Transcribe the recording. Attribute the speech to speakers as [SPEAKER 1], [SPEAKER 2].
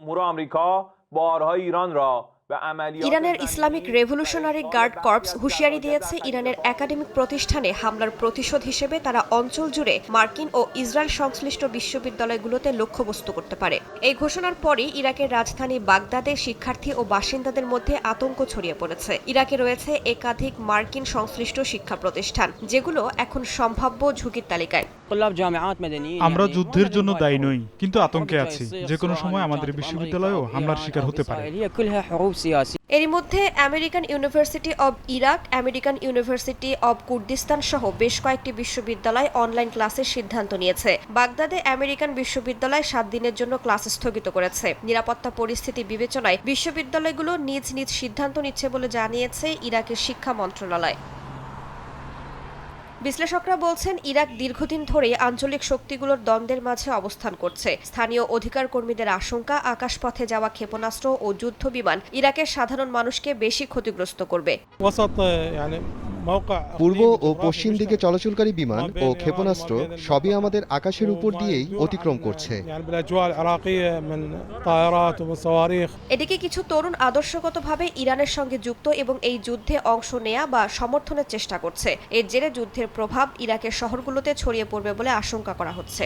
[SPEAKER 1] جمهور آمریکا بارها ایران را
[SPEAKER 2] ইরানের Islamic revolutionary guard corps হুঁশিয়ারি দিয়েছে ইরানের একাডেমিক প্রতিষ্ঠানে হামলার প্রতিশোধ হিসেবে তারা অঞ্চল জুড়ে মার্কিন ও ইসরায়েল সংশ্লিষ্ট বিশ্ববিদ্যালয়গুলোতে লক্ষ্যবস্তু করতে পারে। এই ঘোষণার পরই ইরাকের রাজধানী বাগদাদে শিক্ষার্থী ও বাসিন্দাদের মধ্যে আতঙ্ক ছড়িয়ে পড়েছে। ইরাকে রয়েছে একাধিক মার্কিন সংশ্লিষ্ট শিক্ষা প্রতিষ্ঠান, যেগুলো এখন সম্ভাব্য ঝুঁকির তালিকায়।
[SPEAKER 3] আমরা যুদ্ধের জন্য দায়ী নই, কিন্তু আতঙ্কে আছি। যে কোনো সময় আমাদের বিশ্ববিদ্যালয়ও হামলার শিকার হতে পারে।
[SPEAKER 2] এরই মধ্যে American university of Iraq, American university of Kurdistan সহ বেশ কয়েকটি বিশ্ববিদ্যালয় অনলাইন ক্লাসের সিদ্ধান্ত নিয়েছে। বাগদাদে আমেরিকান বিশ্ববিদ্যালয় 7 দিনের জন্য ক্লাস স্থগিত করেছে। নিরাপত্তা পরিস্থিতি বিবেচনায় বিশ্ববিদ্যালয়গুলো নিজ নিজ সিদ্ধান্ত নিচ্ছে বলে জানিয়েছে ইরাকের শিক্ষা মন্ত্রণালয়। বিশ্লেষকরা বলছেন, ইরাক দীর্ঘদিন ধরে আঞ্চলিক শক্তিগুলোর দ্বন্দ্বের মাঝে অবস্থান করছে। স্থানীয় অধিকার কর্মীদের আশঙ্কা, আকাশপথে যাওয়া ক্ষেপণাস্ত্র ও যুদ্ধ বিমান ইরাকের সাধারণ মানুষকে বেশি ক্ষতিগ্রস্ত করবে।
[SPEAKER 4] পূর্ব ও পশ্চিম দিকে চলাচলকারী বিমান ও ক্ষেপণাস্ত্র সবই আমাদের আকাশের উপর দিয়েই অতিক্রম করছে।
[SPEAKER 2] এদিকে কিছু তরুণ আদর্শগতভাবে ইরানের সঙ্গে যুক্ত এবং এই যুদ্ধে অংশ নেয়া বা সমর্থনের চেষ্টা করছে। এর জেরে যুদ্ধের প্রভাব ইরাকের শহরগুলোতে ছড়িয়ে পড়বে বলে আশঙ্কা করা হচ্ছে।